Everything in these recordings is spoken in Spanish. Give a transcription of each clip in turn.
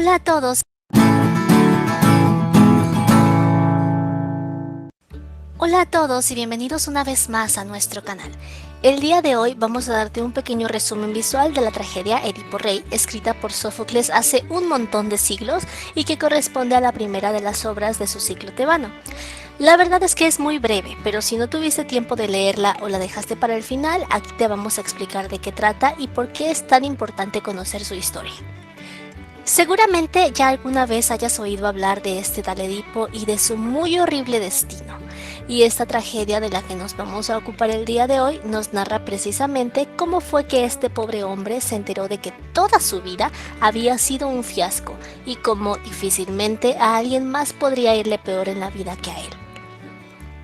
Hola a todos. Hola a todos y bienvenidos una vez más a nuestro canal. El día de hoy vamos a darte un pequeño resumen visual de la tragedia Edipo Rey, escrita por Sófocles hace un montón de siglos y que corresponde a la primera de las obras de su ciclo tebano. La verdad es que es muy breve, pero si no tuviste tiempo de leerla o la dejaste para el final, aquí te vamos a explicar de qué trata y por qué es tan importante conocer su historia. Seguramente ya alguna vez hayas oído hablar de este tal Edipo y de su muy horrible destino. Y esta tragedia de la que nos vamos a ocupar el día de hoy nos narra precisamente cómo fue que este pobre hombre se enteró de que toda su vida había sido un fiasco y cómo difícilmente a alguien más podría irle peor en la vida que a él.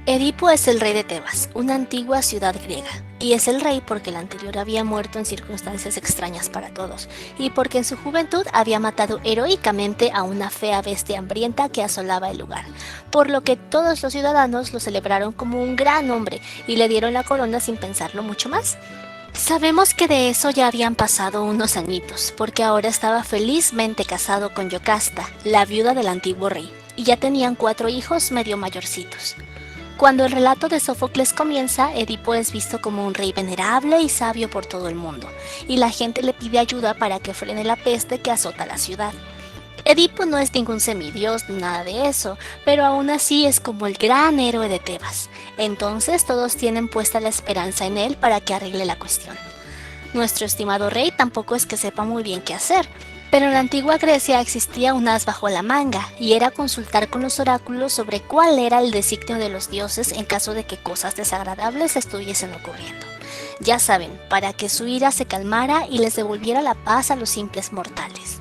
Edipo es el rey de Tebas, una antigua ciudad griega, y es el rey porque el anterior había muerto en circunstancias extrañas para todos, y porque en su juventud había matado heroicamente a una fea bestia hambrienta que asolaba el lugar, por lo que todos los ciudadanos lo celebraron como un gran hombre y le dieron la corona sin pensarlo mucho más. Sabemos que de eso ya habían pasado unos añitos, porque ahora estaba felizmente casado con Yocasta, la viuda del antiguo rey, y ya tenían 4 hijos medio mayorcitos. Cuando el relato de Sófocles comienza, Edipo es visto como un rey venerable y sabio por todo el mundo, y la gente le pide ayuda para que frene la peste que azota la ciudad. Edipo no es ningún semidios ni nada de eso, pero aún así es como el gran héroe de Tebas, entonces todos tienen puesta la esperanza en él para que arregle la cuestión. Nuestro estimado rey tampoco es que sepa muy bien qué hacer, pero en la antigua Grecia existía un as bajo la manga, y era consultar con los oráculos sobre cuál era el designio de los dioses en caso de que cosas desagradables estuviesen ocurriendo. Ya saben, para que su ira se calmara y les devolviera la paz a los simples mortales.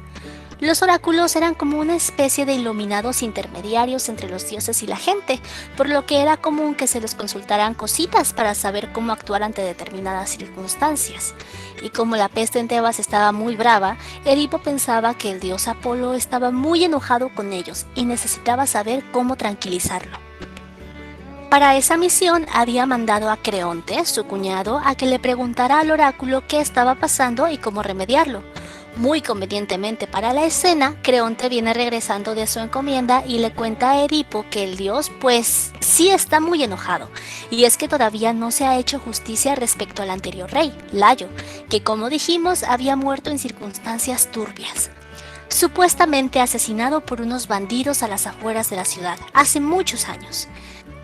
Los oráculos eran como una especie de iluminados intermediarios entre los dioses y la gente, por lo que era común que se les consultaran cositas para saber cómo actuar ante determinadas circunstancias. Y como la peste en Tebas estaba muy brava, Edipo pensaba que el dios Apolo estaba muy enojado con ellos y necesitaba saber cómo tranquilizarlo. Para esa misión había mandado a Creonte, su cuñado, a que le preguntara al oráculo qué estaba pasando y cómo remediarlo. Muy convenientemente para la escena, Creonte viene regresando de su encomienda y le cuenta a Edipo que el dios, pues, sí está muy enojado, y es que todavía no se ha hecho justicia respecto al anterior rey, Layo, que como dijimos había muerto en circunstancias turbias. Supuestamente asesinado por unos bandidos a las afueras de la ciudad, hace muchos años.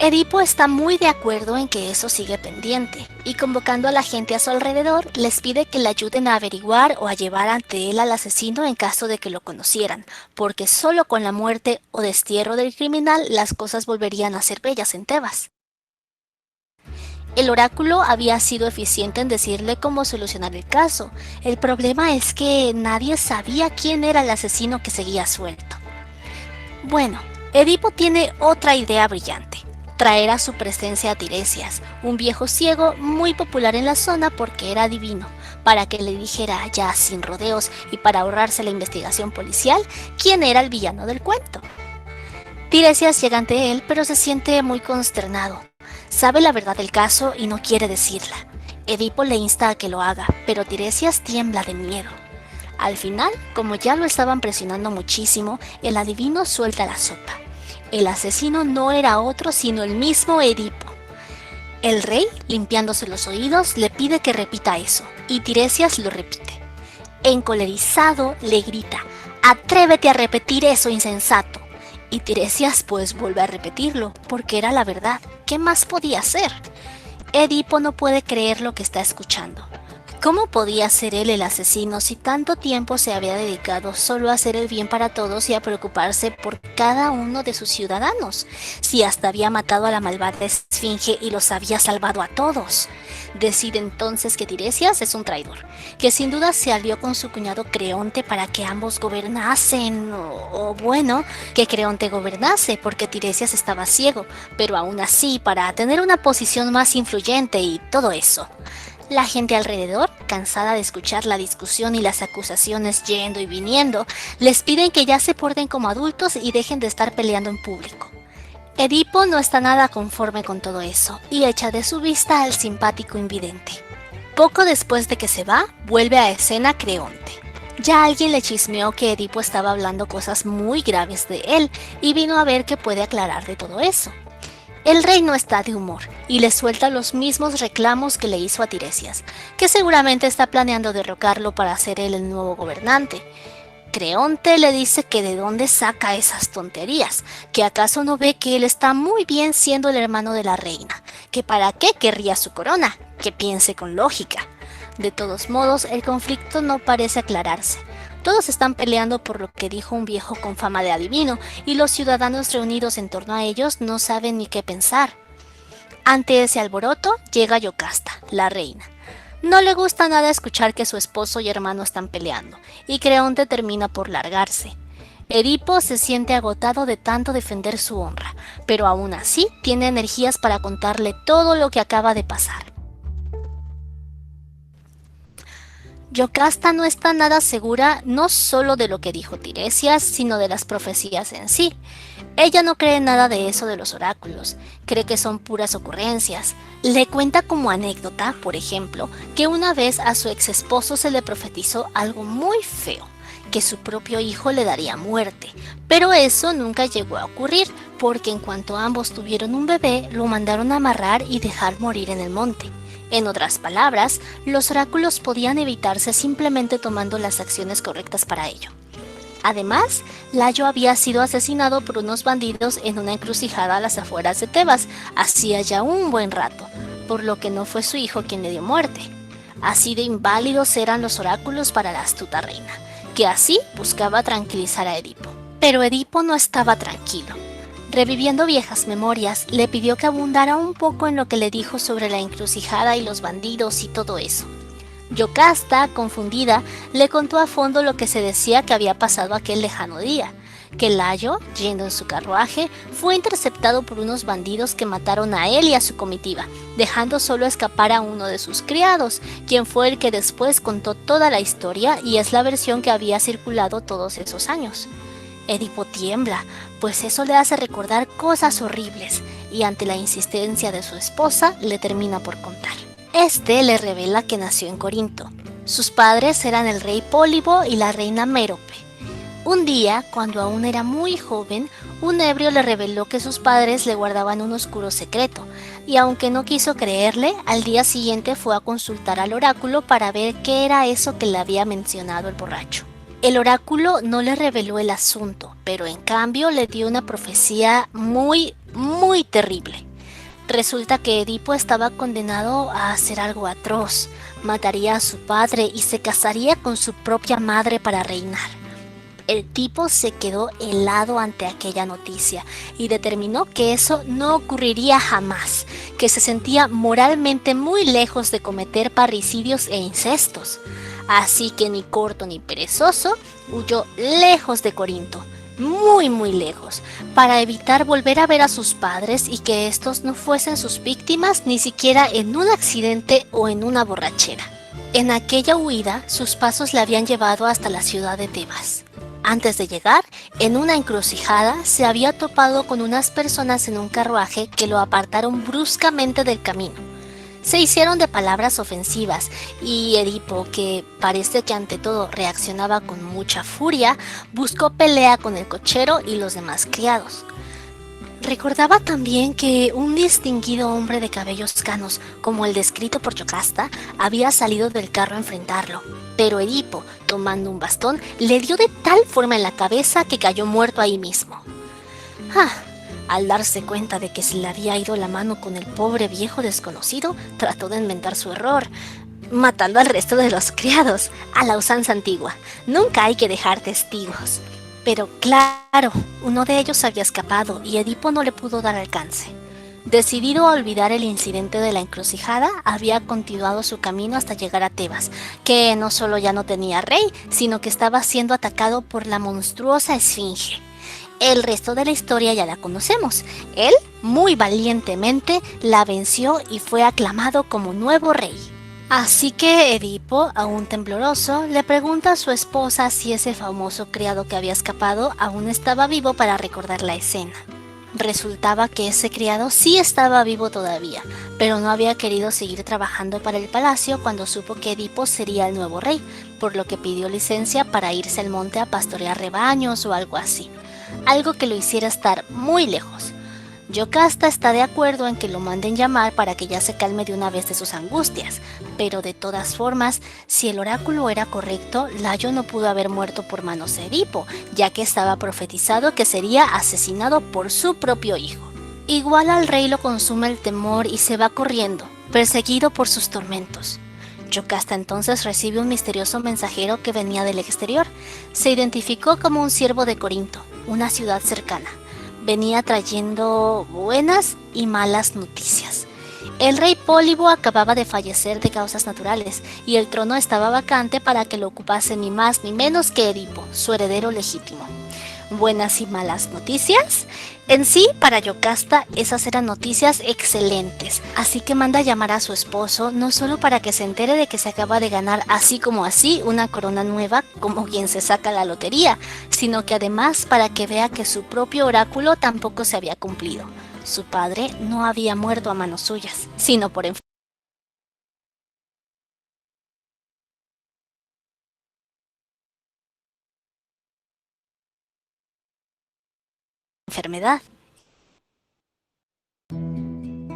Edipo está muy de acuerdo en que eso sigue pendiente, y convocando a la gente a su alrededor, les pide que le ayuden a averiguar o a llevar ante él al asesino en caso de que lo conocieran, porque solo con la muerte o destierro del criminal las cosas volverían a ser bellas en Tebas. El oráculo había sido eficiente en decirle cómo solucionar el caso. El problema es que nadie sabía quién era el asesino que seguía suelto. Bueno, Edipo tiene otra idea brillante: traer a su presencia a Tiresias, un viejo ciego muy popular en la zona porque era adivino, para que le dijera ya sin rodeos y para ahorrarse la investigación policial quién era el villano del cuento. Tiresias llega ante él, pero se siente muy consternado. Sabe la verdad del caso y no quiere decirla. Edipo le insta a que lo haga, pero Tiresias tiembla de miedo. Al final, como ya lo estaban presionando muchísimo, el adivino suelta la sopa. El asesino no era otro sino el mismo Edipo. El rey, limpiándose los oídos, le pide que repita eso, y Tiresias lo repite. Encolerizado, le grita: «¡Atrévete a repetir eso, insensato!». Y Tiresias pues vuelve a repetirlo, porque era la verdad. ¿Qué más podía hacer? Edipo no puede creer lo que está escuchando. ¿Cómo podía ser él el asesino si tanto tiempo se había dedicado solo a hacer el bien para todos y a preocuparse por cada uno de sus ciudadanos? Si hasta había matado a la malvada esfinge y los había salvado a todos. Decide entonces que Tiresias es un traidor, que sin duda se alió con su cuñado Creonte para que ambos gobernasen, o bueno, que Creonte gobernase porque Tiresias estaba ciego, pero aún así para tener una posición más influyente y todo eso. La gente alrededor, cansada de escuchar la discusión y las acusaciones yendo y viniendo, les piden que ya se porten como adultos y dejen de estar peleando en público. Edipo no está nada conforme con todo eso y echa de su vista al simpático invidente. Poco después de que se va, vuelve a escena Creonte. Ya alguien le chismeó que Edipo estaba hablando cosas muy graves de él y vino a ver qué puede aclarar de todo eso. El rey no está de humor y le suelta los mismos reclamos que le hizo a Tiresias, que seguramente está planeando derrocarlo para ser él el nuevo gobernante. Creonte le dice que de dónde saca esas tonterías, que acaso no ve que él está muy bien siendo el hermano de la reina, que para qué querría su corona, que piense con lógica. De todos modos, el conflicto no parece aclararse. Todos están peleando por lo que dijo un viejo con fama de adivino, y los ciudadanos reunidos en torno a ellos no saben ni qué pensar. Ante ese alboroto llega Yocasta, la reina. No le gusta nada escuchar que su esposo y hermano están peleando, y Creonte termina por largarse. Edipo se siente agotado de tanto defender su honra, pero aún así tiene energías para contarle todo lo que acaba de pasar. Yocasta no está nada segura no solo de lo que dijo Tiresias, sino de las profecías en sí. Ella no cree nada de eso de los oráculos, cree que son puras ocurrencias. Le cuenta como anécdota, por ejemplo, que una vez a su ex esposo se le profetizó algo muy feo, que su propio hijo le daría muerte, pero eso nunca llegó a ocurrir, porque en cuanto ambos tuvieron un bebé, lo mandaron a amarrar y dejar morir en el monte. En otras palabras, los oráculos podían evitarse simplemente tomando las acciones correctas para ello. Además, Layo había sido asesinado por unos bandidos en una encrucijada a las afueras de Tebas hacía ya un buen rato, por lo que no fue su hijo quien le dio muerte. Así de inválidos eran los oráculos para la astuta reina, que así buscaba tranquilizar a Edipo. Pero Edipo no estaba tranquilo. Reviviendo viejas memorias, le pidió que abundara un poco en lo que le dijo sobre la encrucijada y los bandidos y todo eso. Yocasta, confundida, le contó a fondo lo que se decía que había pasado aquel lejano día, que Layo, yendo en su carruaje, fue interceptado por unos bandidos que mataron a él y a su comitiva, dejando solo escapar a uno de sus criados, quien fue el que después contó toda la historia y es la versión que había circulado todos esos años. Edipo tiembla, pues eso le hace recordar cosas horribles, y ante la insistencia de su esposa, le termina por contar. Este le revela que nació en Corinto. Sus padres eran el rey Pólibo y la reina Mérope. Un día, cuando aún era muy joven, un ebrio le reveló que sus padres le guardaban un oscuro secreto, y aunque no quiso creerle, al día siguiente fue a consultar al oráculo para ver qué era eso que le había mencionado el borracho. El oráculo no le reveló el asunto, pero en cambio le dio una profecía muy terrible. Resulta que Edipo estaba condenado a hacer algo atroz, mataría a su padre y se casaría con su propia madre para reinar. El tipo se quedó helado ante aquella noticia y determinó que eso no ocurriría jamás, que se sentía moralmente muy lejos de cometer parricidios e incestos. Así que ni corto ni perezoso, huyó lejos de Corinto, muy lejos, para evitar volver a ver a sus padres y que estos no fuesen sus víctimas ni siquiera en un accidente o en una borrachera. En aquella huida, sus pasos le habían llevado hasta la ciudad de Tebas. Antes de llegar, en una encrucijada, se había topado con unas personas en un carruaje que lo apartaron bruscamente del camino. Se hicieron de palabras ofensivas y Edipo, que parece que ante todo reaccionaba con mucha furia, buscó pelea con el cochero y los demás criados. Recordaba también que un distinguido hombre de cabellos canos, como el descrito por Yocasta, había salido del carro a enfrentarlo, pero Edipo, tomando un bastón, le dio de tal forma en la cabeza que cayó muerto ahí mismo. Al darse cuenta de que se le había ido la mano con el pobre viejo desconocido, trató de enmendar su error, matando al resto de los criados, a la usanza antigua. Nunca hay que dejar testigos. Pero claro, uno de ellos había escapado y Edipo no le pudo dar alcance. Decidido a olvidar el incidente de la encrucijada, había continuado su camino hasta llegar a Tebas, que no solo ya no tenía rey, sino que estaba siendo atacado por la monstruosa esfinge. El resto de la historia ya la conocemos. Él, muy valientemente, la venció y fue aclamado como nuevo rey. Así que Edipo, aún tembloroso, le pregunta a su esposa si ese famoso criado que había escapado aún estaba vivo para recordar la escena. Resultaba que ese criado sí estaba vivo todavía, pero no había querido seguir trabajando para el palacio cuando supo que Edipo sería el nuevo rey, por lo que pidió licencia para irse al monte a pastorear rebaños o algo así, algo que lo hiciera estar muy lejos. Yocasta está de acuerdo en que lo manden llamar para que ya se calme de una vez de sus angustias, pero de todas formas, si el oráculo era correcto, Layo no pudo haber muerto por manos de Edipo, ya que estaba profetizado que sería asesinado por su propio hijo. Igual al rey lo consume el temor y se va corriendo, perseguido por sus tormentos. Yocasta entonces recibe un misterioso mensajero que venía del exterior. Se identificó como un siervo de Corinto, una ciudad cercana. Venía trayendo buenas y malas noticias. El rey Pólibo acababa de fallecer de causas naturales y el trono estaba vacante para que lo ocupase ni más ni menos que Edipo, su heredero legítimo. ¿Buenas y malas noticias? En sí, para Yocasta, esas eran noticias excelentes, así que manda a llamar a su esposo, no solo para que se entere de que se acaba de ganar así como así una corona nueva, como quien se saca la lotería, sino que además para que vea que su propio oráculo tampoco se había cumplido. Su padre no había muerto a manos suyas, sino por enfermedad.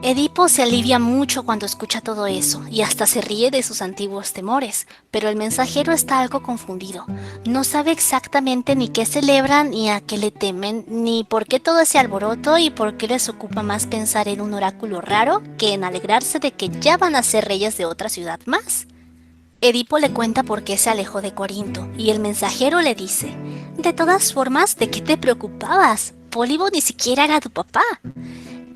Edipo se alivia mucho cuando escucha todo eso y hasta se ríe de sus antiguos temores, pero el mensajero está algo confundido. No sabe exactamente ni qué celebran ni a qué le temen, ni por qué todo ese alboroto y por qué les ocupa más pensar en un oráculo raro que en alegrarse de que ya van a ser reyes de otra ciudad más. Edipo le cuenta por qué se alejó de Corinto y el mensajero le dice: de todas formas, ¿de qué te preocupabas? Pólibo ni siquiera era tu papá.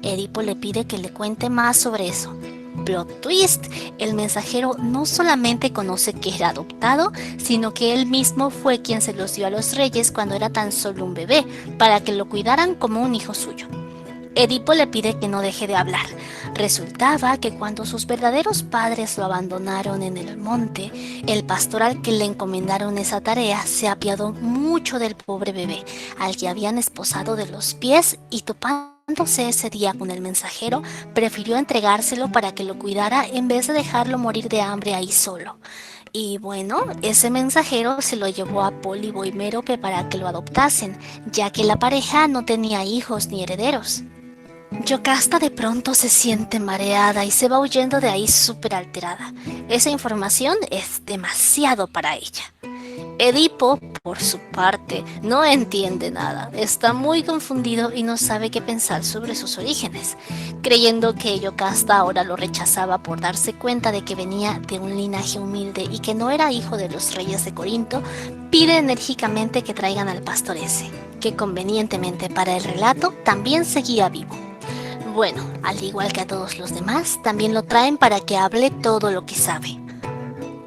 Edipo le pide que le cuente más sobre eso. Plot twist, el mensajero no solamente conoce que era adoptado, sino que él mismo fue quien se los dio a los reyes cuando era tan solo un bebé, para que lo cuidaran como un hijo suyo. Edipo le pide que no deje de hablar. Resultaba que cuando sus verdaderos padres lo abandonaron en el monte, el pastor al que le encomendaron esa tarea se apiadó mucho del pobre bebé, al que habían esposado de los pies y topándose ese día con el mensajero, prefirió entregárselo para que lo cuidara en vez de dejarlo morir de hambre ahí solo. Y bueno, ese mensajero se lo llevó a Pólibo y Mérope para que lo adoptasen, ya que la pareja no tenía hijos ni herederos. Yocasta de pronto se siente mareada y se va huyendo de ahí súper alterada. Esa información es demasiado para ella. Edipo, por su parte, no entiende nada. Está muy confundido y no sabe qué pensar sobre sus orígenes. Creyendo que Yocasta ahora lo rechazaba por darse cuenta de que venía de un linaje humilde y que no era hijo de los reyes de Corinto, pide enérgicamente que traigan al pastor ese, que convenientemente para el relato también seguía vivo. Bueno, al igual que a todos los demás, también lo traen para que hable todo lo que sabe.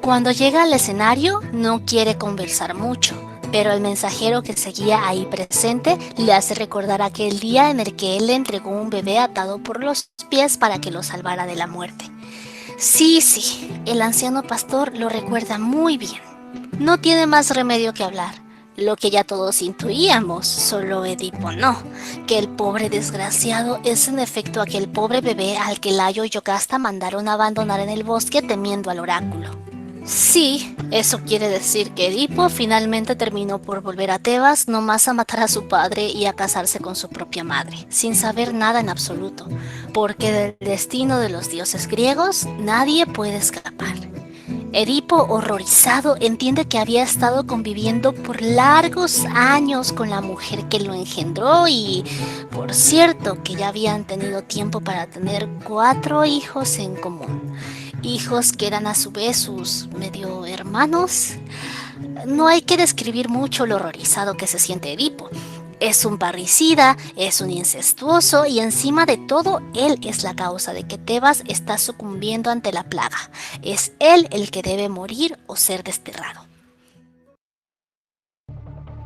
Cuando llega al escenario, no quiere conversar mucho, pero el mensajero que seguía ahí presente le hace recordar aquel día en el que él le entregó un bebé atado por los pies para que lo salvara de la muerte. Sí, el anciano pastor lo recuerda muy bien. No tiene más remedio que hablar. Lo que ya todos intuíamos, solo Edipo no, que el pobre desgraciado es en efecto aquel pobre bebé al que Layo y Yocasta mandaron a abandonar en el bosque temiendo al oráculo. Sí, eso quiere decir que Edipo finalmente terminó por volver a Tebas nomás a matar a su padre y a casarse con su propia madre, sin saber nada en absoluto, porque del destino de los dioses griegos nadie puede escapar. Edipo, horrorizado, entiende que había estado conviviendo por largos años con la mujer que lo engendró y, por cierto, que ya habían tenido tiempo para tener 4 hijos en común. Hijos que eran a su vez sus medio hermanos. No hay que describir mucho lo horrorizado que se siente Edipo. Es un parricida, es un incestuoso y encima de todo, él es la causa de que Tebas está sucumbiendo ante la plaga. Es él el que debe morir o ser desterrado.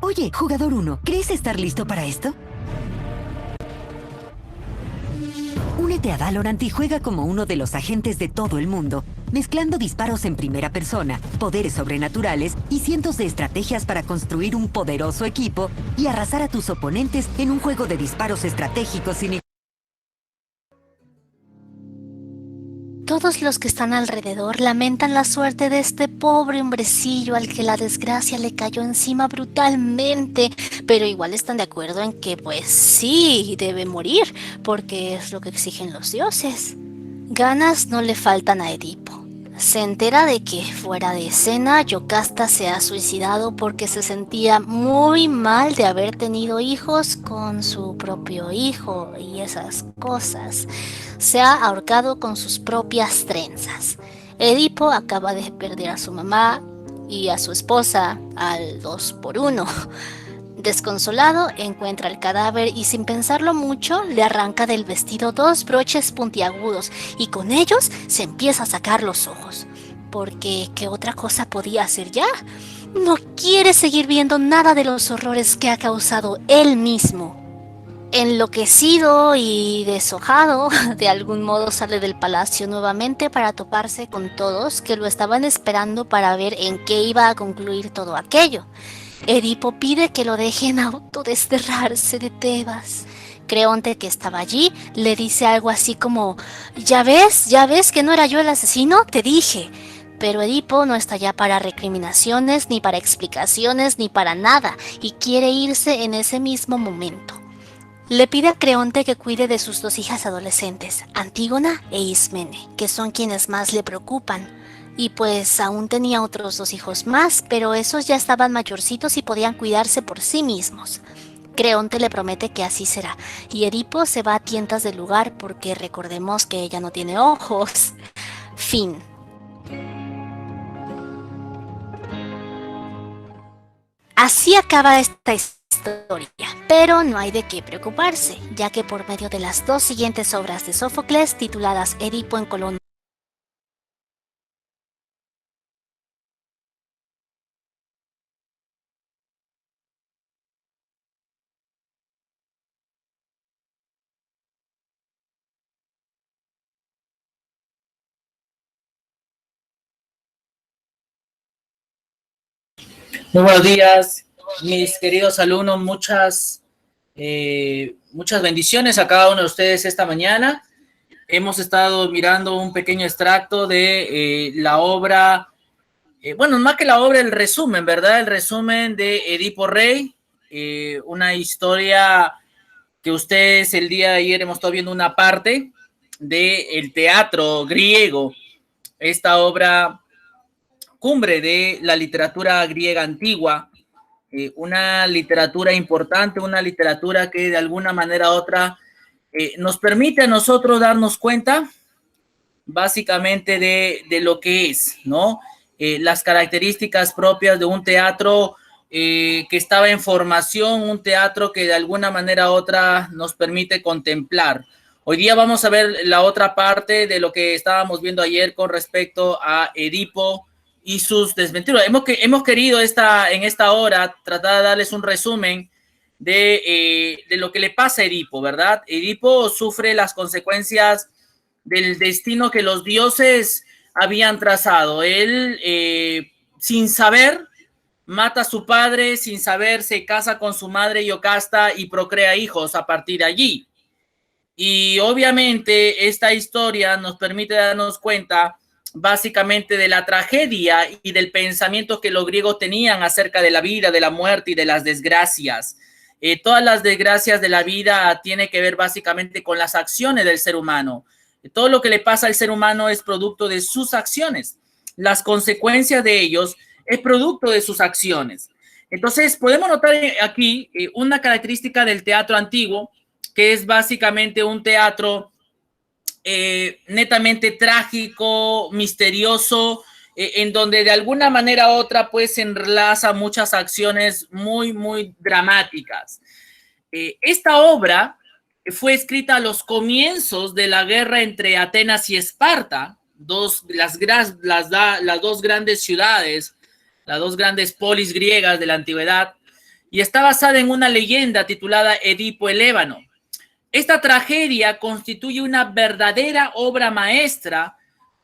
Oye, jugador 1, ¿crees estar listo para esto? Únete a Valorant y juega como uno de los agentes de todo el mundo. mezclando disparos en primera persona, poderes sobrenaturales y cientos de estrategias para construir un poderoso equipo y arrasar a tus oponentes en un juego de disparos estratégicos sin... Todos los que están alrededor lamentan la suerte de este pobre hombrecillo al que la desgracia le cayó encima brutalmente, pero igual están de acuerdo en que pues sí, debe morir, porque es lo que exigen los dioses. Ganas no le faltan a Edipo. Se entera de que, fuera de escena, Yocasta se ha suicidado porque se sentía muy mal de haber tenido hijos con su propio hijo y esas cosas. Se ha ahorcado con sus propias trenzas. Edipo acaba de perder a su mamá y a su esposa al 2 por 1. Desconsolado, encuentra el cadáver y sin pensarlo mucho le arranca del vestido 2 broches puntiagudos y con ellos se empieza a sacar los ojos. Porque, ¿qué otra cosa podía hacer ya? No quiere seguir viendo nada de los horrores que ha causado él mismo. Enloquecido y deshojado, de algún modo sale del palacio nuevamente para toparse con todos que lo estaban esperando para ver en qué iba a concluir todo aquello. Edipo pide que lo dejen autodesterrarse de Tebas. Creonte, que estaba allí, le dice algo así como: ya ves que no era yo el asesino, te dije. Pero Edipo no está ya para recriminaciones, ni para explicaciones, ni para nada, y quiere irse en ese mismo momento. Le pide a Creonte que cuide de sus 2 hijas adolescentes, Antígona e Ismene, que son quienes más le preocupan. Y pues aún tenía otros 2 hijos más, pero esos ya estaban mayorcitos y podían cuidarse por sí mismos. Creonte le promete que así será, y Edipo se va a tientas del lugar porque recordemos que ella no tiene ojos. Fin. Así acaba esta historia, pero no hay de qué preocuparse, ya que por medio de las 2 siguientes obras de Sófocles, tituladas Edipo en Colono. Muy buenos días, mis queridos alumnos. Muchas bendiciones a cada uno de ustedes esta mañana. Hemos estado mirando un pequeño extracto de la obra, bueno, más que la obra, el resumen, ¿verdad? El resumen de Edipo Rey, una historia que ustedes el día de ayer hemos estado viendo una parte del teatro griego, esta obra cumbre de la literatura griega antigua, una literatura importante, una literatura que de alguna manera u otra nos permite a nosotros darnos cuenta básicamente de lo que es, ¿no? Las características propias de un teatro que estaba en formación, un teatro que de alguna manera u otra nos permite contemplar. Hoy día vamos a ver la otra parte de lo que estábamos viendo ayer con respecto a Edipo y sus desventuras. Hemos querido en esta hora tratar de darles un resumen de lo que le pasa a Edipo, ¿verdad? Edipo sufre las consecuencias del destino que los dioses habían trazado. Él, sin saber, mata a su padre, sin saber, se casa con su madre Yocasta y procrea hijos a partir de allí. Y obviamente esta historia nos permite darnos cuenta básicamente de la tragedia y del pensamiento que los griegos tenían acerca de la vida, de la muerte y de las desgracias. Todas las desgracias de la vida tienen que ver básicamente con las acciones del ser humano. Todo lo que le pasa al ser humano es producto de sus acciones. Las consecuencias de ellos es producto de sus acciones. Entonces, podemos notar aquí una característica del teatro antiguo, que es básicamente un teatro netamente trágico, misterioso, en donde de alguna manera u otra pues se enlaza muchas acciones muy, muy dramáticas. Esta obra fue escrita a los comienzos de la guerra entre Atenas y Esparta, las 2 grandes ciudades, las 2 grandes polis griegas de la antigüedad, y está basada en una leyenda titulada Edipo el Ébano. Esta tragedia constituye una verdadera obra maestra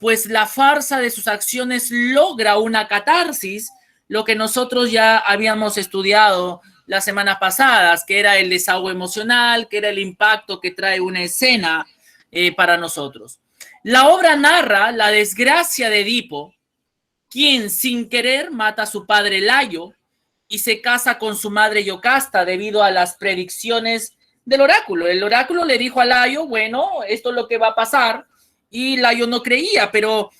pues la farsa de sus acciones logra una catarsis, lo que nosotros ya habíamos estudiado las semanas pasadas, que era el desahogo emocional, que era el impacto que trae una escena para nosotros. La obra narra la desgracia de Edipo, quien sin querer mata a su padre Layo y se casa con su madre Yocasta debido a las predicciones del oráculo. El oráculo le dijo a Layo, bueno, esto es lo que va a pasar, y Layo no creía, pero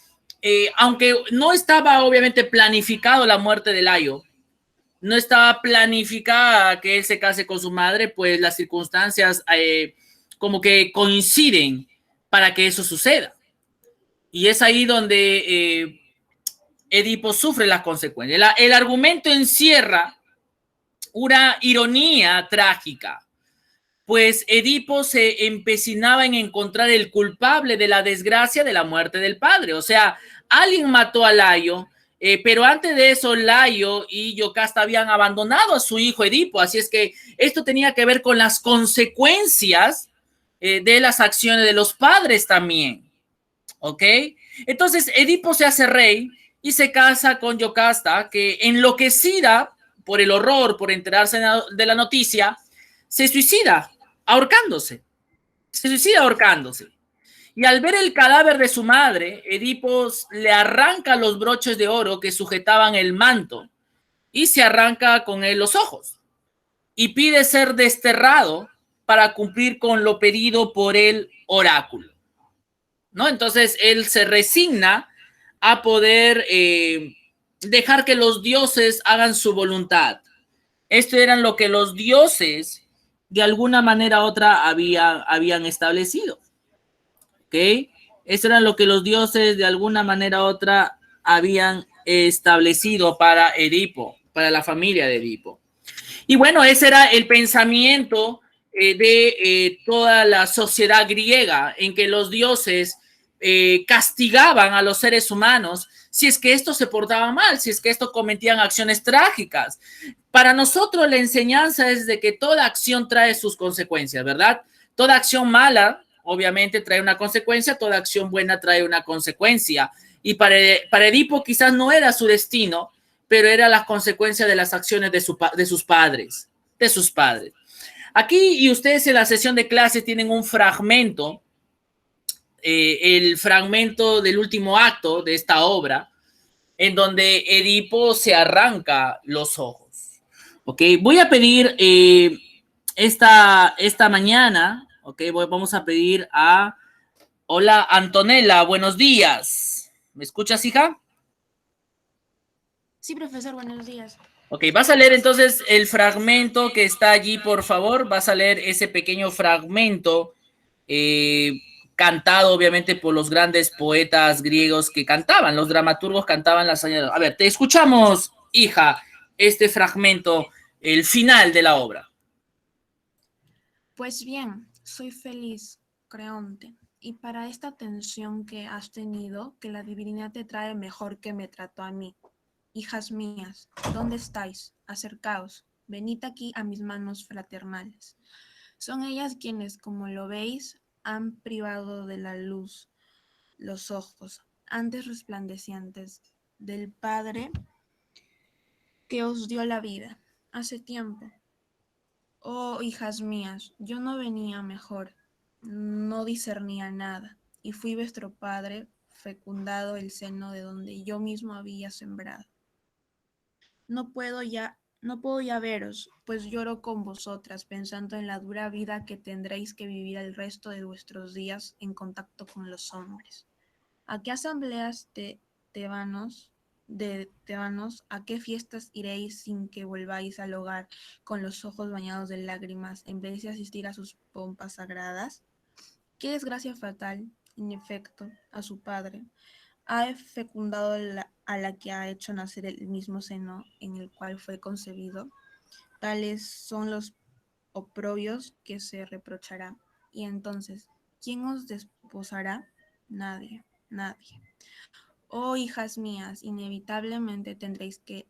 aunque no estaba obviamente planificado la muerte de Layo, no estaba planificada que él se case con su madre, pues las circunstancias como que coinciden para que eso suceda. Y es ahí donde Edipo sufre las consecuencias. El argumento encierra una ironía trágica, pues Edipo se empecinaba en encontrar el culpable de la desgracia de la muerte del padre. O sea, alguien mató a Layo, pero antes de eso Layo y Yocasta habían abandonado a su hijo Edipo, así es que esto tenía que ver con las consecuencias de las acciones de los padres también, ¿ok? Entonces Edipo se hace rey y se casa con Yocasta, que enloquecida por el horror, por enterarse de la noticia, se suicida ahorcándose. Se suicida ahorcándose. Y al ver el cadáver de su madre, Edipo le arranca los broches de oro que sujetaban el manto y se arranca con él los ojos. Y pide ser desterrado para cumplir con lo pedido por el oráculo, ¿no? Entonces él se resigna a poder dejar que los dioses hagan su voluntad. Esto era lo que los dioses de alguna manera u otra habían establecido, ¿ok? Esto era lo que los dioses de alguna manera u otra habían establecido para Edipo, para la familia de Edipo. Y bueno, ese era el pensamiento de toda la sociedad griega, en que los dioses castigaban a los seres humanos si es que estos se portaban mal, si es que estos cometían acciones trágicas. Para nosotros la enseñanza es de que toda acción trae sus consecuencias, ¿verdad? Toda acción mala, obviamente, trae una consecuencia, toda acción buena trae una consecuencia. Y para Edipo quizás no era su destino, pero era la consecuencia de las acciones de sus padres, de sus padres. Aquí, y ustedes en la sesión de clase tienen un fragmento, el fragmento del último acto de esta obra, en donde Edipo se arranca los ojos. Ok, voy a pedir esta mañana, ok, vamos a pedir a, hola Antonella, buenos días. ¿Me escuchas, hija? Sí, profesor, buenos días. Ok, vas a leer entonces el fragmento que está allí, por favor. Vas a leer ese pequeño fragmento cantado, obviamente, por los grandes poetas griegos que cantaban. Los dramaturgos cantaban las... A ver, te escuchamos, hija, este fragmento, el final de la obra. Pues bien, soy feliz, Creonte, y para esta atención que has tenido, que la divinidad te trae mejor que me trató a mí. Hijas mías, ¿dónde estáis? Acercaos, venid aquí a mis manos fraternales. Son ellas quienes, como lo veis, han privado de la luz los ojos, antes resplandecientes, del Padre que os dio la vida hace tiempo. Oh, hijas mías, yo no venía mejor, no discernía nada, y fui vuestro padre, fecundado el seno de donde yo mismo había sembrado. No puedo ya veros, pues lloro con vosotras, pensando en la dura vida que tendréis que vivir el resto de vuestros días en contacto con los hombres. ¿A qué asambleas de tebanos, a qué fiestas iréis sin que volváis al hogar con los ojos bañados de lágrimas, en vez de asistir a sus pompas sagradas? ¿Qué desgracia fatal, en efecto, a su padre ha fecundado a la que ha hecho nacer el mismo seno en el cual fue concebido? Tales son los oprobios que se reprochará. Y entonces, ¿quién os desposará? Nadie, nadie. Oh, hijas mías, inevitablemente tendréis que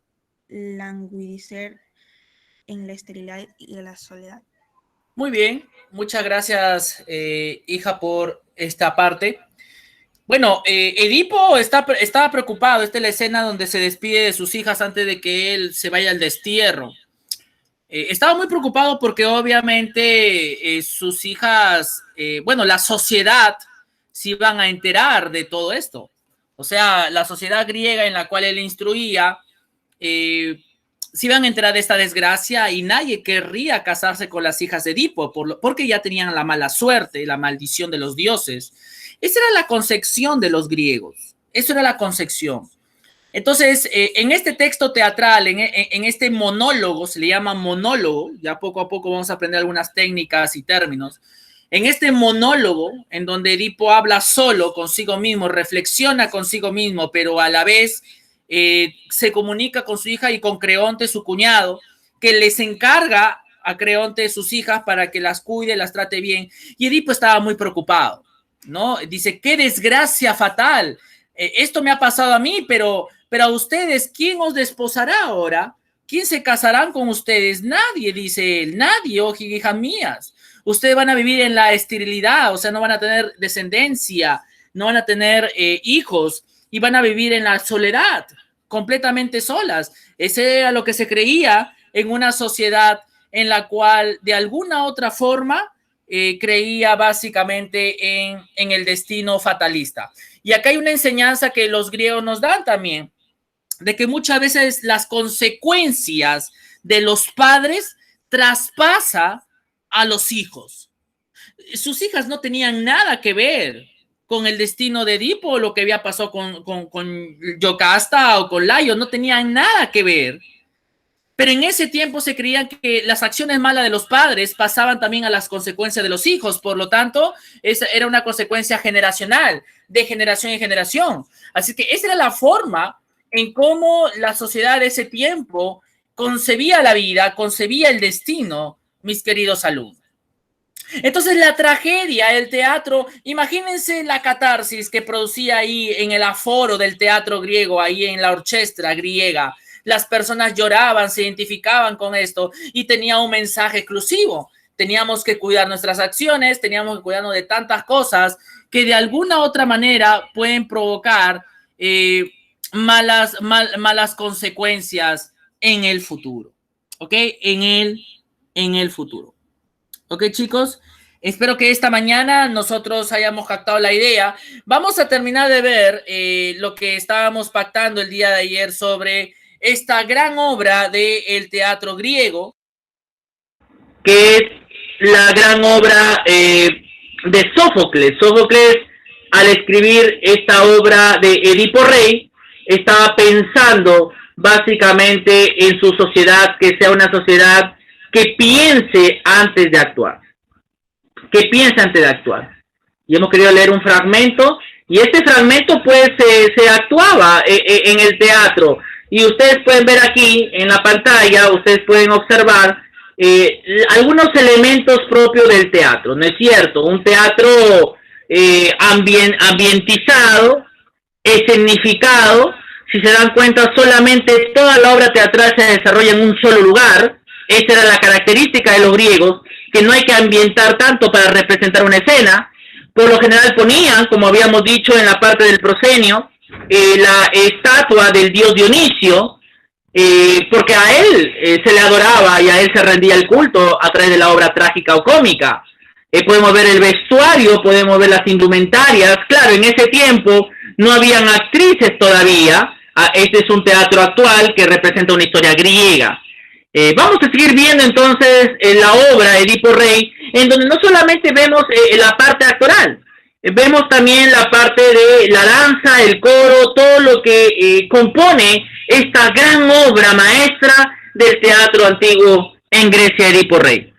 languidecer en la esterilidad y la soledad. Muy bien, muchas gracias, hija, por esta parte. Bueno, Edipo estaba preocupado. Esta es la escena donde se despide de sus hijas antes de que él se vaya al destierro. Estaba muy preocupado porque obviamente sus hijas, bueno, la sociedad se iban a enterar de todo esto. O sea, la sociedad griega en la cual él instruía, se iban a enterar de esta desgracia y nadie querría casarse con las hijas de Edipo porque ya tenían la mala suerte, la maldición de los dioses. Esa era la concepción de los griegos. Eso era la concepción. Entonces, en este texto teatral, en este monólogo, se le llama monólogo, ya poco a poco vamos a aprender algunas técnicas y términos. En este monólogo, en donde Edipo habla solo consigo mismo, reflexiona consigo mismo, pero a la vez se comunica con su hija y con Creonte, su cuñado, que les encarga a Creonte sus hijas para que las cuide, las trate bien. Y Edipo estaba muy preocupado, ¿no? Dice, qué desgracia fatal. Esto me ha pasado a mí, pero a ustedes, ¿quién os desposará ahora? ¿Quién se casarán con ustedes? Nadie, dice él, nadie, oh hijas mías. Ustedes van a vivir en la esterilidad, o sea, no van a tener descendencia, no van a tener hijos y van a vivir en la soledad, completamente solas. Ese era lo que se creía en una sociedad en la cual de alguna otra forma creía básicamente en el destino fatalista. Y acá hay una enseñanza que los griegos nos dan también, de que muchas veces las consecuencias de los padres traspasa a los hijos. Sus hijas no tenían nada que ver con el destino de Edipo o lo que había pasado con Yocasta o con Layo, no tenían nada que ver. Pero en ese tiempo se creían que las acciones malas de los padres pasaban también a las consecuencias de los hijos. Por lo tanto, esa era una consecuencia generacional, de generación en generación. Así que esa era la forma en cómo la sociedad de ese tiempo concebía la vida, concebía el destino, mis queridos alumnos. Entonces la tragedia, el teatro, imagínense la catarsis que producía ahí en el aforo del teatro griego, ahí en la orquesta griega. Las personas lloraban, se identificaban con esto y tenía un mensaje exclusivo. Teníamos que cuidar nuestras acciones, teníamos que cuidarnos de tantas cosas que de alguna u otra manera pueden provocar malas consecuencias en el futuro. ¿Ok? En el futuro. Ok, chicos, espero que esta mañana nosotros hayamos captado la idea. Vamos a terminar de ver lo que estábamos pactando el día de ayer sobre esta gran obra del teatro griego, que es la gran obra de Sófocles. Sófocles, al escribir esta obra de Edipo Rey, estaba pensando básicamente en su sociedad, que sea una sociedad que piense antes de actuar. Que piense antes de actuar. Y hemos querido leer un fragmento, y este fragmento pues se actuaba en el teatro. Y ustedes pueden ver aquí en la pantalla, ustedes pueden observar algunos elementos propios del teatro, ¿no es cierto? Un teatro ambientizado, escenificado. Si se dan cuenta, solamente toda la obra teatral se desarrolla en un solo lugar. Esa era la característica de los griegos, que no hay que ambientar tanto para representar una escena. Por lo general ponían, como habíamos dicho en la parte del proscenio, la estatua del dios Dionisio, porque a él se le adoraba y a él se rendía el culto a través de la obra trágica o cómica. Podemos ver el vestuario, podemos ver las indumentarias. Claro, en ese tiempo no habían actrices todavía. Este es un teatro actual que representa una historia griega. Vamos a seguir viendo entonces la obra Edipo Rey, en donde no solamente vemos la parte actoral, vemos también la parte de la danza, el coro, todo lo que compone esta gran obra maestra del teatro antiguo en Grecia, Edipo Rey.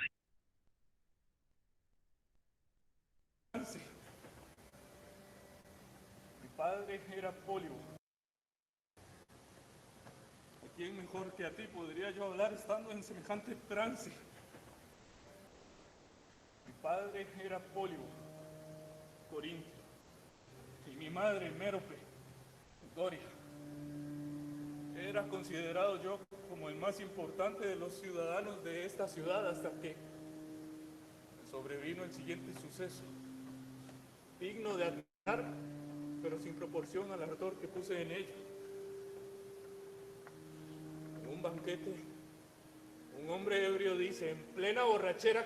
Mi padre era Pólibo. ¿De quién mejor que a ti podría yo hablar estando en semejante trance? Mi padre era Pólibo, Corintio, y mi madre Mérope, Doria. Era considerado yo como el más importante de los ciudadanos de esta ciudad hasta que sobrevino el siguiente suceso, digno de admirar pero sin proporción al ardor que puse en ella. En un banquete, un hombre ebrio dice, en plena borrachera,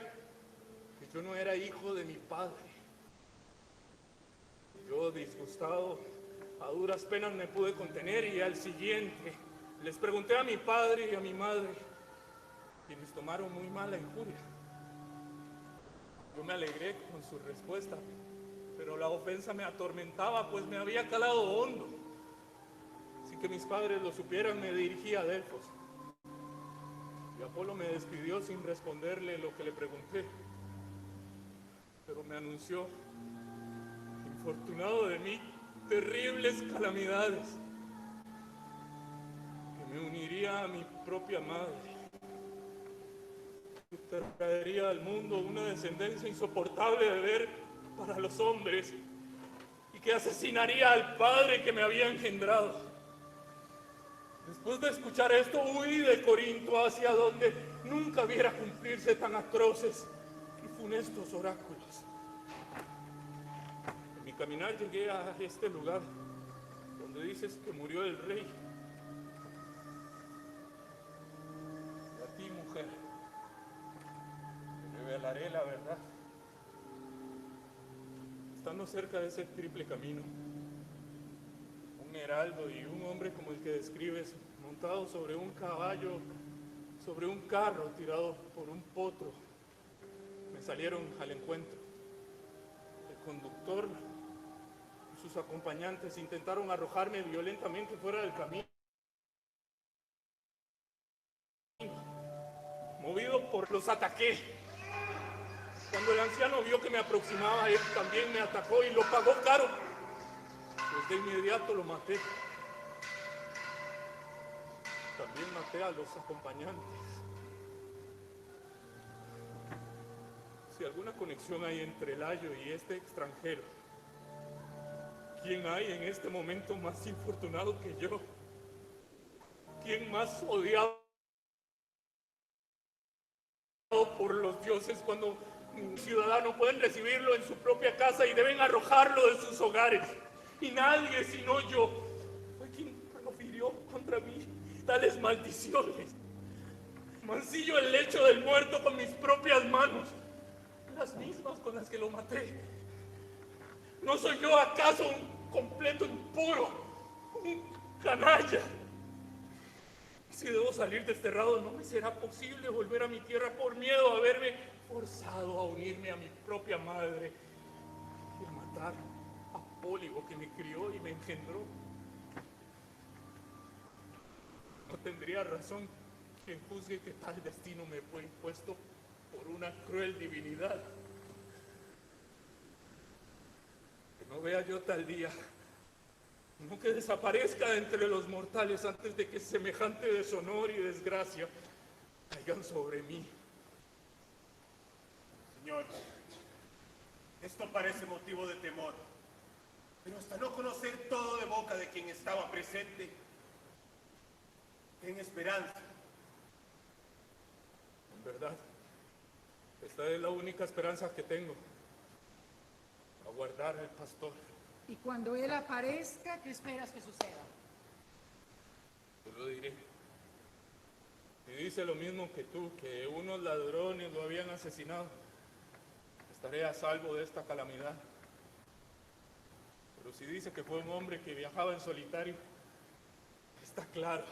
que yo no era hijo de mi padre. Yo, disgustado, a duras penas me pude contener y al siguiente les pregunté a mi padre y a mi madre, quienes tomaron muy mal la injuria. Yo me alegré con su respuesta, pero la ofensa me atormentaba, pues me había calado hondo. Sin que mis padres lo supieran, me dirigí a Delfos. Y Apolo me despidió sin responderle lo que le pregunté. Pero me anunció, infortunado de mí, terribles calamidades, que me uniría a mi propia madre, que traería al mundo una descendencia insoportable de ver para los hombres y que asesinaría al padre que me había engendrado. Después de escuchar esto, huí de Corinto hacia donde nunca viera cumplirse tan atroces y funestos oráculos. En mi caminar llegué a este lugar donde dices que murió el rey. Y a ti, mujer, te revelaré la verdad. Estando cerca de ese triple camino, un heraldo y un hombre como el que describes, montado sobre un caballo, sobre un carro tirado por un potro, me salieron al encuentro. El conductor y sus acompañantes intentaron arrojarme violentamente fuera del camino. Movido por los ataqué. Cuando el anciano vio que me aproximaba, él también me atacó y lo pagó caro. Pues de inmediato lo maté. También maté a los acompañantes. Si alguna conexión hay entre Layo y este extranjero, ¿quién hay en este momento más infortunado que yo? ¿Quién más odiado por los dioses cuando un ciudadano pueden recibirlo en su propia casa y deben arrojarlo de sus hogares? Y nadie sino yo fue quien profirió contra mí tales maldiciones. Mancillo el lecho del muerto con mis propias manos, las mismas con las que lo maté. ¿No soy yo acaso un completo impuro, un canalla? Si debo salir desterrado, no me será posible volver a mi tierra por miedo a verme forzado a unirme a mi propia madre y a matar a Pólibo, que me crió y me engendró. No tendría razón quien juzgue que tal destino me fue impuesto por una cruel divinidad. Que no vea yo tal día, no que desaparezca de entre los mortales antes de que semejante deshonor y desgracia caigan sobre mí. Señor, esto parece motivo de temor, pero hasta no conocer todo de boca de quien estaba presente, ten esperanza. En verdad, esta es la única esperanza que tengo, aguardar al pastor. Y cuando él aparezca, ¿qué esperas que suceda? Te lo diré. Si dice lo mismo que tú, que unos ladrones lo habían asesinado, estaré a salvo de esta calamidad. Pero si dice que fue un hombre que viajaba en solitario, está claro,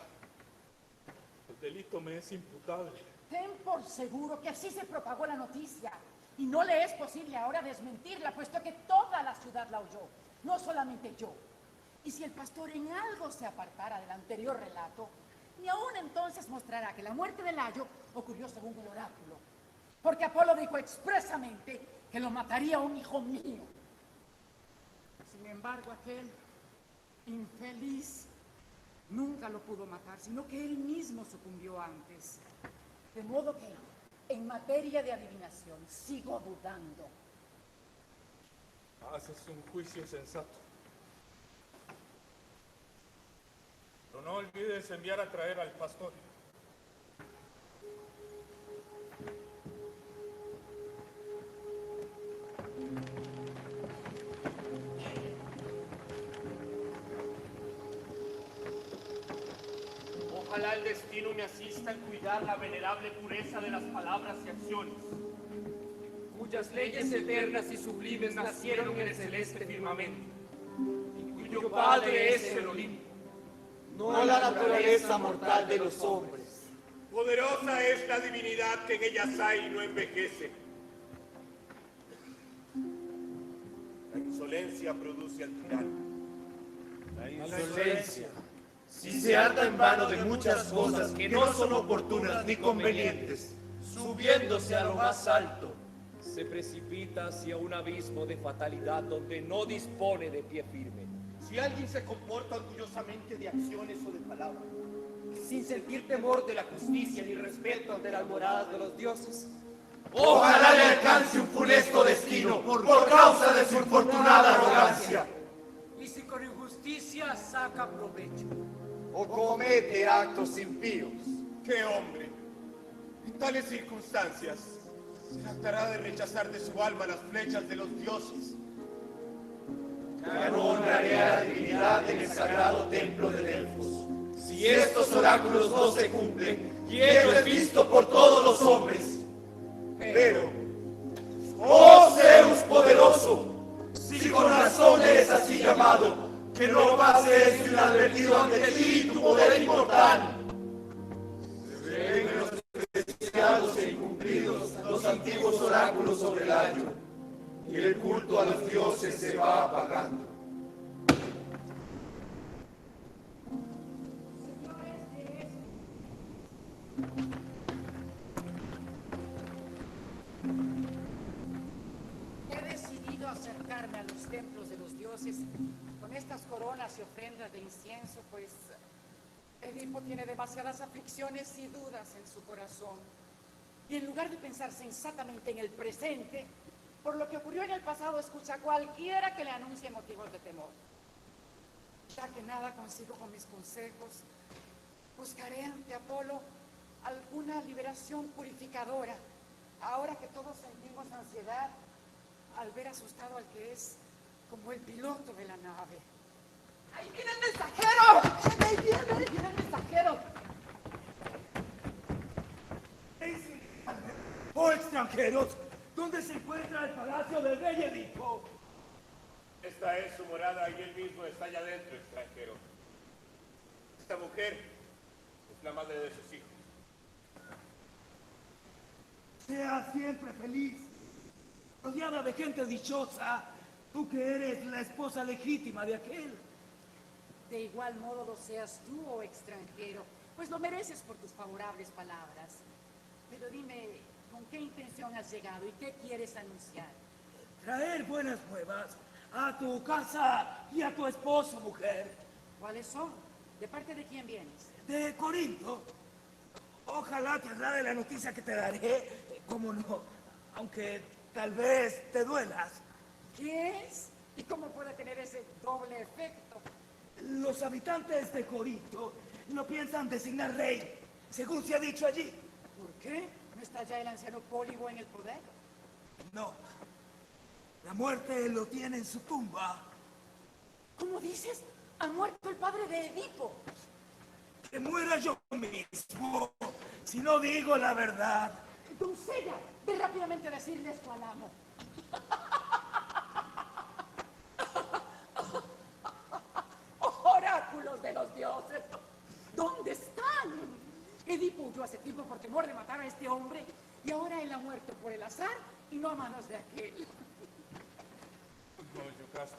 el delito me es imputable. Ten por seguro que así se propagó la noticia y no le es posible ahora desmentirla, puesto que toda la ciudad la oyó, no solamente yo. Y si el pastor en algo se apartara del anterior relato, ni aún entonces mostrará que la muerte de Layo ocurrió según el oráculo, porque Apolo dijo expresamente que lo mataría un hijo mío. Sin embargo, aquel infeliz nunca lo pudo matar, sino que él mismo sucumbió antes. De modo que, en materia de adivinación, sigo dudando. Haces un juicio sensato. Pero no olvides enviar a traer al pastor. Ojalá el destino me asista en cuidar la venerable pureza de las palabras y acciones, cuyas leyes eternas y sublimes nacieron en el celeste firmamento, y cuyo padre es el Olimpo, no la naturaleza mortal de los hombres. Poderosa es la divinidad que en ellas hay y no envejece. La insolencia produce al tirano. La insolencia, si se harta en vano de muchas cosas que no son oportunas ni convenientes, subiéndose a lo más alto, se precipita hacia un abismo de fatalidad donde no dispone de pie firme. Si alguien se comporta orgullosamente de acciones o de palabras, sin sentir temor de la justicia ni respeto ante las moradas de los dioses, ojalá le alcance un funesto destino por causa de su infortunada arrogancia. Y si con injusticia saca provecho, O comete actos impíos. ¡qué hombre! En tales circunstancias, se tratará de rechazar de su alma las flechas de los dioses. Ya no honraré a la divinidad en el sagrado templo de Delfos. Si estos oráculos no se cumplen, y ello es visto por todos los hombres. Pero, oh Zeus poderoso, si con razón eres así llamado, que no pase esto inadvertido ante ti y tu poder inmortal. Se ven menospreciados e incumplidos los antiguos oráculos sobre el año, y el culto a los dioses se va apagando. He decidido acercarme a los templos de los dioses con estas coronas y ofrendas de incienso, pues Edipo tiene demasiadas aflicciones y dudas en su corazón. Y en lugar de pensar sensatamente en el presente, por lo que ocurrió en el pasado, escucha a cualquiera que le anuncie motivos de temor. Ya que nada consigo con mis consejos, buscaré ante Apolo alguna liberación purificadora, ahora que todos sentimos ansiedad al ver asustado al que es como el piloto de la nave. ¡Ahí viene el mensajero! ¡Ahí viene el mensajero! ¡Oh, extranjeros! ¿Dónde se encuentra el palacio del rey Edipo? Esta es su morada y él mismo está allá adentro, extranjero. Esta mujer es la madre de sus hijos. Sea siempre feliz, rodeada de gente dichosa, tú que eres la esposa legítima de aquel. De igual modo lo seas tú, oh extranjero, pues lo mereces por tus favorables palabras. Pero dime, ¿con qué intención has llegado y qué quieres anunciar? Traer buenas nuevas a tu casa y a tu esposo, mujer. ¿Cuáles son? ¿De parte de quién vienes? De Corinto. Ojalá te agrade la noticia que te daré, cómo no, aunque tal vez te duelas. ¿Qué es? ¿Y cómo puede tener ese doble efecto? Los habitantes de Corinto no piensan designar rey, según se ha dicho allí. ¿Por qué? ¿No está ya el anciano Pólibo en el poder? No, la muerte lo tiene en su tumba. ¿Cómo dices? Ha muerto el padre de Edipo. Que muera yo mismo, si no digo la verdad. Doncella, ve rápidamente a decirle esto al amo. Oráculos de los dioses, ¿dónde están? Edipo huyó hace tiempo por temor de matar a este hombre y ahora él ha muerto por el azar y no a manos de aquel. No, Yocasta.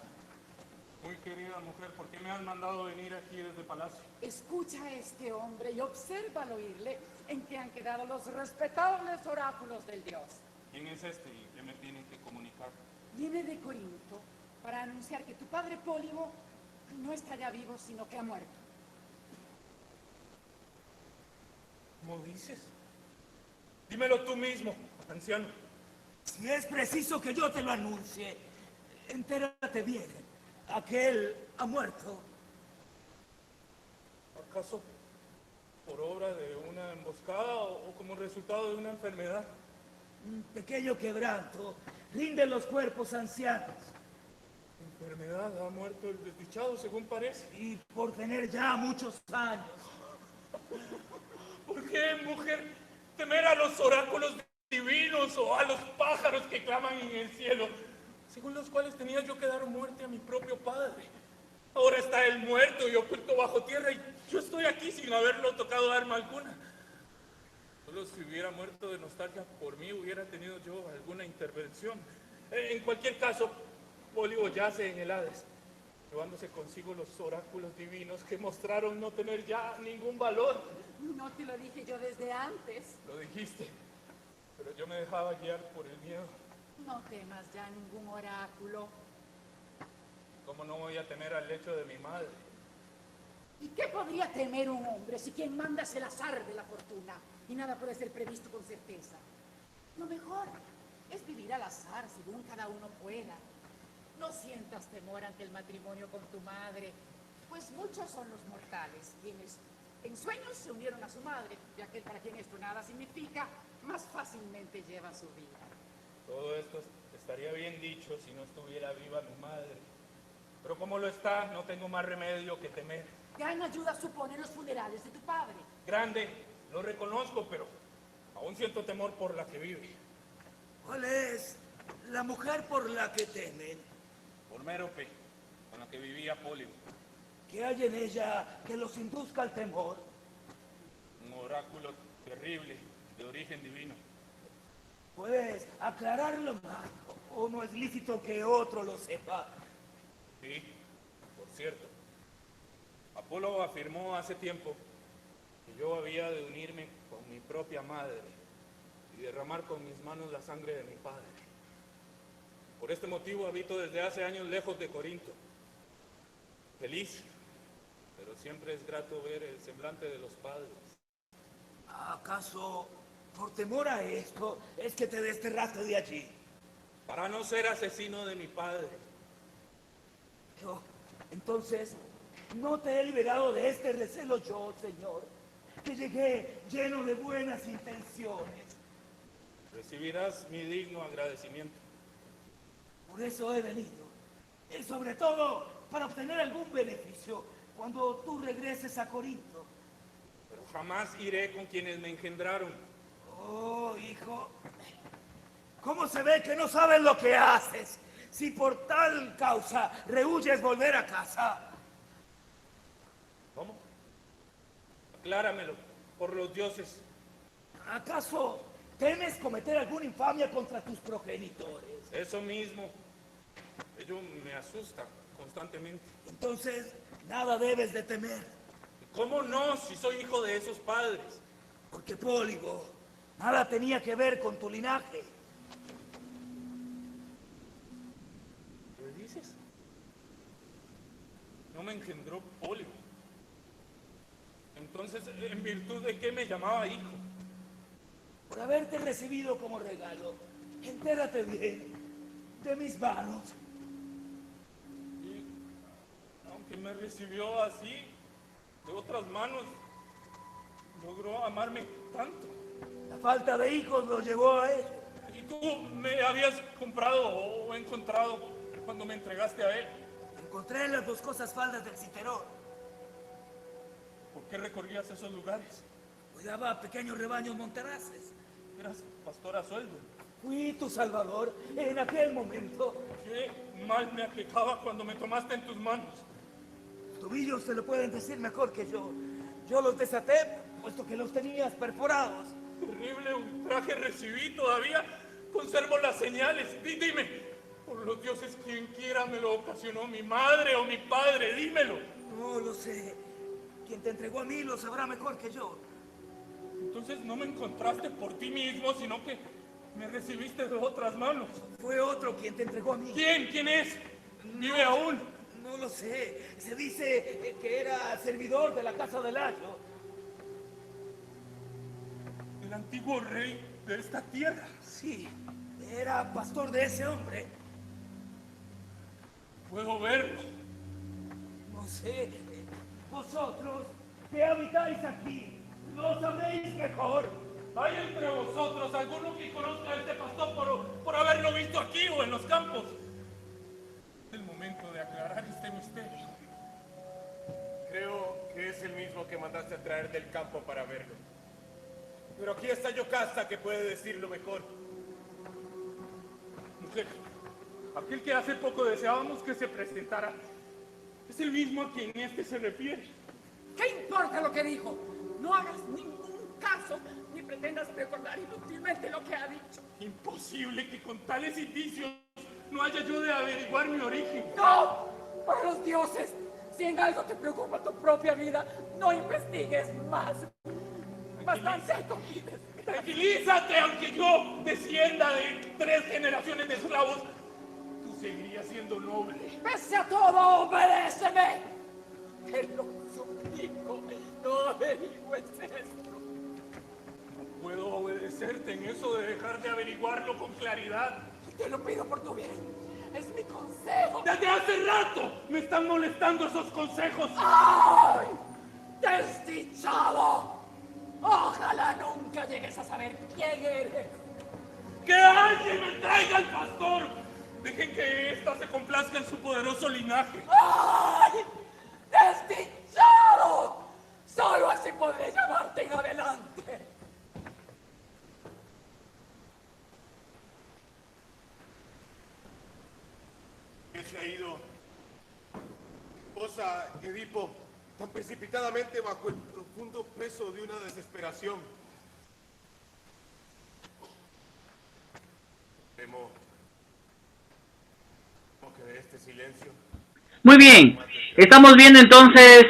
Muy querida mujer, ¿por qué me has mandado venir aquí desde palacio? Escucha a este hombre y observa al oírle en que han quedado los respetables oráculos del dios. ¿Quién es este y qué me tienen que comunicar? Viene de Corinto para anunciar que tu padre Pólibo no está ya vivo, sino que ha muerto. ¿Cómo dices? Dímelo tú mismo, anciano. Si es preciso que yo te lo anuncie, entérate bien. Aquel ha muerto. ¿Acaso por obra de una emboscada o como resultado de una enfermedad? Un pequeño quebranto rinde los cuerpos ancianos. Enfermedad, ha muerto el desdichado, según parece. Y por tener ya muchos años. ¿Por qué, mujer, temer a los oráculos divinos o a los pájaros que claman en el cielo, según los cuales tenía yo que dar muerte a mi propio padre? Ahora está él muerto y oculto bajo tierra y yo estoy aquí sin haberlo tocado arma alguna. Solo si hubiera muerto de nostalgia por mí hubiera tenido yo alguna intervención. En cualquier caso, Pólibo yace en el Hades, llevándose consigo los oráculos divinos que mostraron no tener ya ningún valor. No te lo dije yo desde antes. Lo dijiste, pero yo me dejaba guiar por el miedo. No temas ya ningún oráculo. ¿Cómo no voy a temer al lecho de mi madre? ¿Y qué podría temer un hombre si quien manda es el azar de la fortuna y nada puede ser previsto con certeza? Lo mejor es vivir al azar según cada uno pueda. No sientas temor ante el matrimonio con tu madre, pues muchos son los mortales quienes en sueños se unieron a su madre, y aquel para quien esto nada significa, más fácilmente lleva su vida. Todo esto estaría bien dicho si no estuviera viva mi madre. Pero como lo está, no tengo más remedio que temer. Gran ayuda supone los funerales de tu padre. Grande, lo reconozco, pero aún siento temor por la que vive. ¿Cuál es la mujer por la que temen? Por Mérope, con la que vivía Pólibo. ¿Qué hay en ella que los induzca al temor? Un oráculo terrible, de origen divino. ¿Puedes aclararlo más? ¿O no es lícito que otro lo sepa? Sí, por cierto. Apolo afirmó hace tiempo que yo había de unirme con mi propia madre y derramar con mis manos la sangre de mi padre. Por este motivo habito desde hace años lejos de Corinto. Feliz, pero siempre es grato ver el semblante de los padres. ¿Acaso por temor a esto es que te desterraste de allí? Para no ser asesino de mi padre. Yo, entonces, no te he liberado de este recelo yo, Señor, que llegué lleno de buenas intenciones. Recibirás mi digno agradecimiento. Por eso he venido, y sobre todo para obtener algún beneficio cuando tú regreses a Corinto. Pero jamás iré con quienes me engendraron. Oh, hijo, ¿cómo se ve que no sabes lo que haces? Si por tal causa rehuyes volver a casa. ¿Cómo? Acláramelo, por los dioses. ¿Acaso temes cometer alguna infamia contra tus progenitores? Eso mismo. Ello me asusta constantemente. Entonces, nada debes de temer. ¿Cómo no, si soy hijo de esos padres? Porque Pólibo nada tenía que ver con tu linaje. ¿Qué dices? No me engendró Pólibo. Entonces, ¿en virtud de qué me llamaba hijo? Por haberte recibido como regalo. Entérate bien de mis manos. Y aunque me recibió así, de otras manos, logró amarme tanto. La falta de hijos lo llevó a él. ¿Y tú me habías comprado o encontrado cuando me entregaste a él? Encontré en las dos cosas faldas del Citerón. ¿Por qué recorrías esos lugares? Cuidaba pequeños rebaños monterraces. Eras pastor a sueldo. Fui tu salvador en aquel momento. ¿Qué mal me aquejaba cuando me tomaste en tus manos? Los tobillos se lo pueden decir mejor que yo. Yo los desaté, puesto que los tenías perforados. Terrible ultraje recibí todavía. Conservo las señales. Dime, por los dioses, quien quiera me lo ocasionó, mi madre o mi padre, dímelo. No lo sé. Quien te entregó a mí lo sabrá mejor que yo. Entonces no me encontraste por ti mismo, sino que me recibiste de otras manos. Fue otro quien te entregó a mí. ¿Quién? ¿Quién es? ¿Vive aún? No lo sé. Se dice que era servidor de la casa de Layo. El antiguo rey de esta tierra. Sí, era pastor de ese hombre. Puedo verlo. No sé. Vosotros que habitáis aquí, lo sabréis mejor. ¿Hay entre vosotros alguno que conozca a este pastor por haberlo visto aquí o en los campos? Es el momento de aclarar este misterio. Creo que es el mismo que mandaste a traer del campo para verlo. Pero aquí está Yocasta, que puede decirlo mejor. Mujer, aquel que hace poco deseábamos que se presentara es el mismo a quien este se refiere. ¿Qué importa lo que dijo? No hagas ningún caso ni pretendas recordar inútilmente lo que ha dicho. Imposible que con tales indicios no haya yo de averiguar mi origen. ¡No! ¡Por los dioses! Si en algo te preocupa tu propia vida, no investigues más. Bastante convives. Tranquilízate, aunque yo descienda de 3 generaciones de esclavos, tú seguirías siendo noble. Pese a todo, obedéceme. Te lo suplico, no averigües esto. No puedo obedecerte en eso de dejar de averiguarlo con claridad. Te lo pido por tu bien. Es mi consejo. Desde hace rato me están molestando esos consejos. ¡Ay! ¡Desdichado! Ojalá nunca llegues a saber quién eres. ¡Que alguien me traiga al pastor! Dejen que ésta se complazca en su poderoso linaje. ¡Ay! ¡Desdichado! Solo así podré llamarte en adelante. ¿Qué se ha ido? Esposa, Edipo, tan precipitadamente bajo el profundo peso de una desesperación. Temo que de este silencio. Muy bien, estamos viendo entonces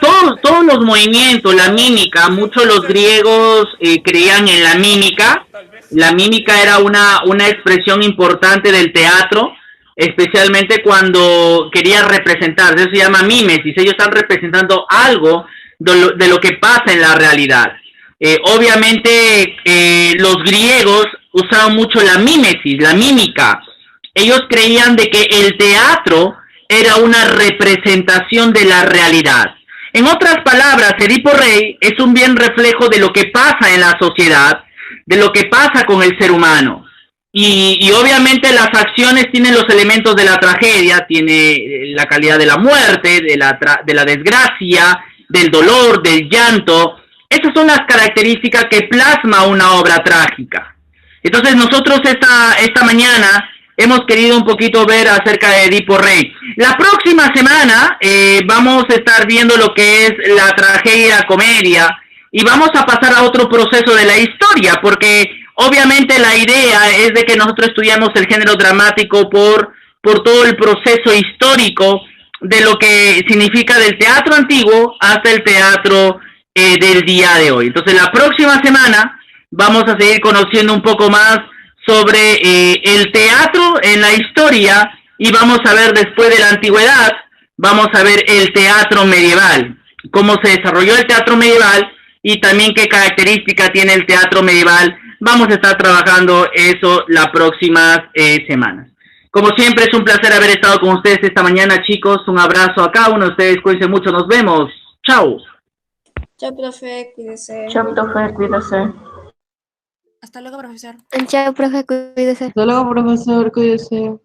todos los movimientos, la mímica. Muchos los griegos creían en la mímica. La mímica era una expresión importante del teatro, especialmente cuando quería representar. Eso se llama mímesis. Ellos están representando algo de lo que pasa en la realidad. Obviamente los griegos usaban mucho la mímesis, la mímica. Ellos creían de que el teatro era una representación de la realidad. En otras palabras, Edipo Rey es un bien reflejo de lo que pasa en la sociedad, de lo que pasa con el ser humano. Y obviamente las acciones tienen los elementos de la tragedia, tiene la calidad de la muerte, de la desgracia, del dolor, del llanto. Esas son las características que plasma una obra trágica. Entonces nosotros esta mañana hemos querido un poquito ver acerca de Edipo Rey. La próxima semana vamos a estar viendo lo que es la tragedia comedia y vamos a pasar a otro proceso de la historia, porque obviamente la idea es de que nosotros estudiamos el género dramático por todo el proceso histórico de lo que significa del teatro antiguo hasta el teatro del día de hoy. Entonces la próxima semana vamos a seguir conociendo un poco más sobre el teatro en la historia y vamos a ver después de la antigüedad, vamos a ver el teatro medieval, cómo se desarrolló el teatro medieval y también qué característica tiene el teatro medieval. Vamos a estar trabajando eso las próximas semanas. Como siempre es un placer haber estado con ustedes esta mañana, chicos. Un abrazo a cada uno de ustedes, cuídense mucho, nos vemos. Chao. Chao, profe, cuídese. Chao, profe, cuídese. Hasta luego, profesor. Chao, profe, cuídese. Hasta luego, profesor, cuídese.